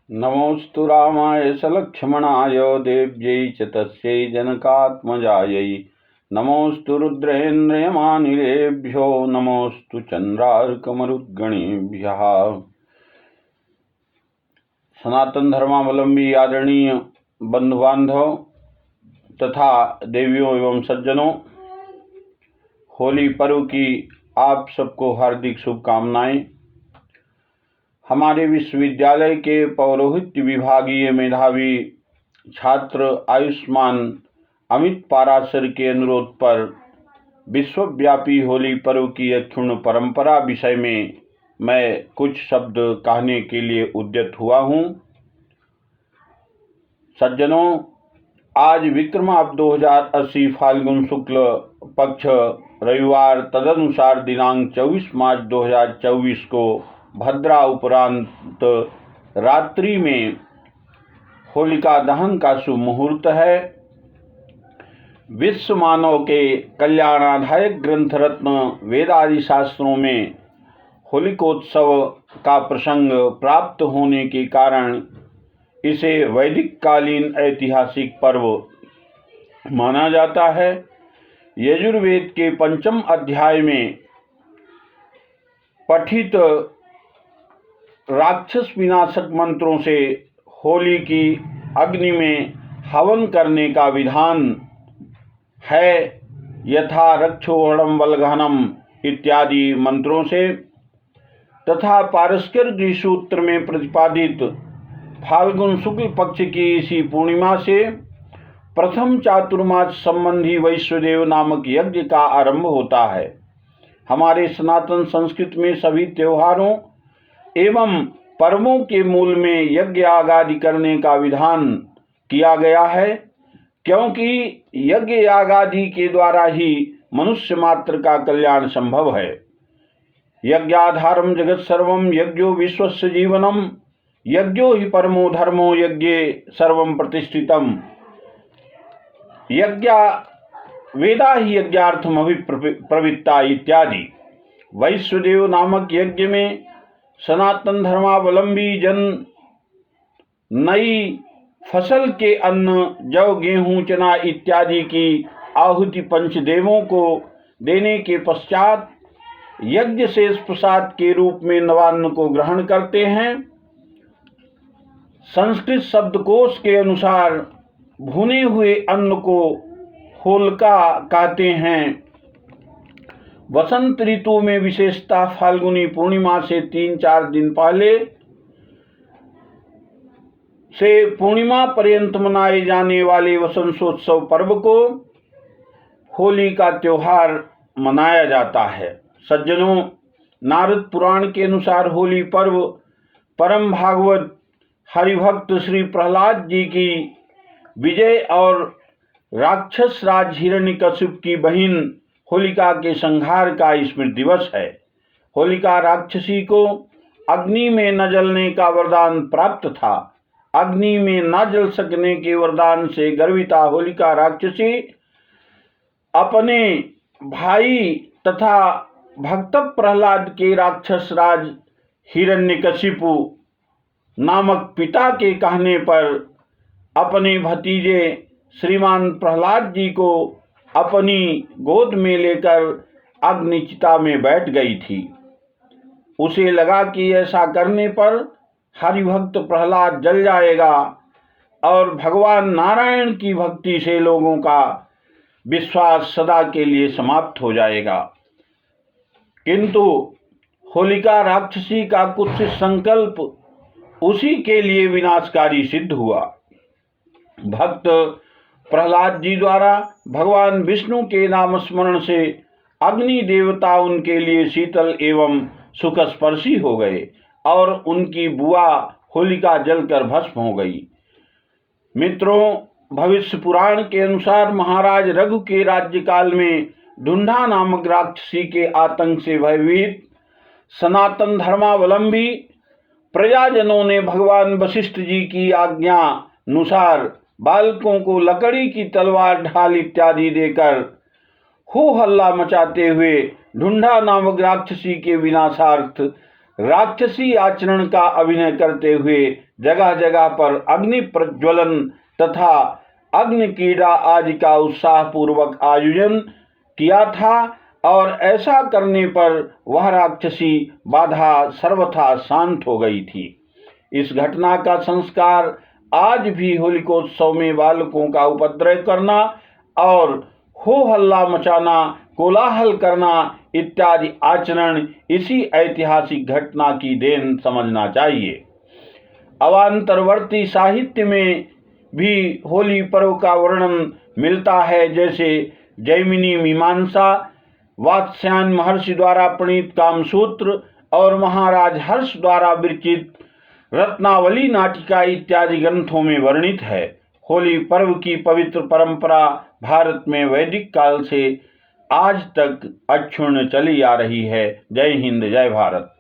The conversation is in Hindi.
नमोऽस्तु रामाय सलक्ष्मणाय देव्यै च तस्यै जनकात्मजायै। नमोऽस्तु रुद्रेन्द्रयमानिलेभ्यो नमोऽस्तु चन्द्रार्कमरुद्गणेभ्यः। सनातन धर्मावलंबी आदरणीय बंधु बांधव तथा देवियों एवं सज्जनों, होली पर्व की आप सबको हार्दिक शुभकामनाएं। हमारे विश्वविद्यालय के पौरोहित्य विभागीय मेधावी छात्र आयुष्मान अमित पाराशर के अनुरोध पर विश्वव्यापी होली पर्व की अक्षुण्ण परंपरा विषय में मैं कुछ शब्द कहने के लिए उद्यत हुआ हूँ। सज्जनों, आज विक्रमांवत 2080 फाल्गुन शुक्ल पक्ष रविवार तदनुसार दिनांक 24 मार्च 2024 को भद्रा उपरांत रात्रि में होलिका दहन का शुभ मुहूर्त है। विश्व मानव के कल्याणाधायक ग्रंथ रत्न वेदादि शास्त्रों में होलिकोत्सव का प्रसंग प्राप्त होने के कारण इसे वैदिक कालीन ऐतिहासिक पर्व माना जाता है। यजुर्वेद के पंचम अध्याय में पठित राक्षस विनाशक मंत्रों से होली की अग्नि में हवन करने का विधान है। यथा रक्षोहणम वल्गहनम इत्यादि मंत्रों से तथा पारस्कर सूत्र में प्रतिपादित फाल्गुन शुक्ल पक्ष की इसी पूर्णिमा से प्रथम चातुर्मास संबंधी वैश्वदेव नामक यज्ञ का आरंभ होता है। हमारे सनातन संस्कृति में सभी त्योहारों एवं पर्वों के मूल में यज्ञ यागादि करने का विधान किया गया है, क्योंकि यज्ञ यागादि के द्वारा ही मनुष्य मात्र का कल्याण संभव है। यज्ञाधारम जगत सर्वम यज्ञो विश्वस्य जीवनम यज्ञो ही परमो धर्मो यज्ञे सर्वम प्रतिष्ठितम। यज्ञ वेदा ही यज्ञार्थम अभिप्रवृत्ता इत्यादि। वैश्वदेव नामक यज्ञ में सनातन धर्मावलंबी जन नई फसल के अन्न जौ गेहूं चना इत्यादि की आहुति पंचदेवों को देने के पश्चात यज्ञ शेष प्रसाद के रूप में नवान्न को ग्रहण करते हैं। संस्कृत शब्दकोश के अनुसार भुने हुए अन्न को होलिका कहते हैं। वसंत ऋतु में विशेषतः फाल्गुनी पूर्णिमा से 3-4 दिन पहले से पूर्णिमा पर्यंत मनाए जाने वाले वसंतोत्सव पर्व को होली का त्योहार मनाया जाता है। सज्जनों, नारद पुराण के अनुसार होली पर्व परम भागवत हरिभक्त श्री प्रहलाद जी की विजय और राक्षस राज हिरण्यकशिप की बहन होलिका के संहार का स्मृति दिवस है। होलिका राक्षसी को अग्नि में न जलने का वरदान प्राप्त था। अग्नि में न जल सकने के वरदान से गर्विता होलिका राक्षसी अपने भाई तथा भक्त प्रहलाद के राक्षस राज हिरण्यकशिपु नामक पिता के कहने पर अपने भतीजे श्रीमान प्रहलाद जी को अपनी गोद में लेकर अग्निचिता में बैठ गई थी। उसे लगा कि ऐसा करने पर हरिभक्त प्रहलाद जल जाएगा और भगवान नारायण की भक्ति से लोगों का विश्वास सदा के लिए समाप्त हो जाएगा। किंतु होलिका राक्षसी का कुत्सित संकल्प उसी के लिए विनाशकारी सिद्ध हुआ। भक्त प्रहलाद जी द्वारा भगवान विष्णु के नाम स्मरण से अग्नि देवता उनके लिए शीतल एवं सुखस्पर्शी हो गए और उनकी बुआ होलिका जलकर भस्म हो गई। मित्रों, भविष्य पुराण के अनुसार महाराज रघु के राज्यकाल में ढूंढा नामक राक्षसी के आतंक से भयभीत सनातन धर्मावलंबी प्रजाजनों ने भगवान वशिष्ठ जी की आज्ञा अनुसार बालकों को लकड़ी की तलवार ढाल इत्यादि देकर हो हल्ला मचाते हुए ढूंढा नामक राक्षसी के विनाशार्थ राक्षसी आचरण का अभिनय करते हुए जगह जगह पर अग्नि प्रज्वलन तथा अग्नि क्रीड़ा आदि का उत्साहपूर्वक आयोजन किया था और ऐसा करने पर वह राक्षसी बाधा सर्वथा शांत हो गई थी। इस घटना का संस्कार आज भी होलिकोत्सव में बालकों का उपद्रव करना और हो हल्ला मचाना, कोलाहल करना इत्यादि आचरण इसी ऐतिहासिक घटना की देन समझना चाहिए। अवांतरवर्ती साहित्य में भी होली पर्व का वर्णन मिलता है, जैसे जैमिनी मीमांसा, वात्स्यायन महर्षि द्वारा प्रणीत कामसूत्र और महाराज हर्ष द्वारा विरचित रत्नावली नाटिका इत्यादि ग्रंथों में वर्णित है। होली पर्व की पवित्र परंपरा भारत में वैदिक काल से आज तक अक्षुण्ण चली आ रही है। जय हिंद, जय भारत।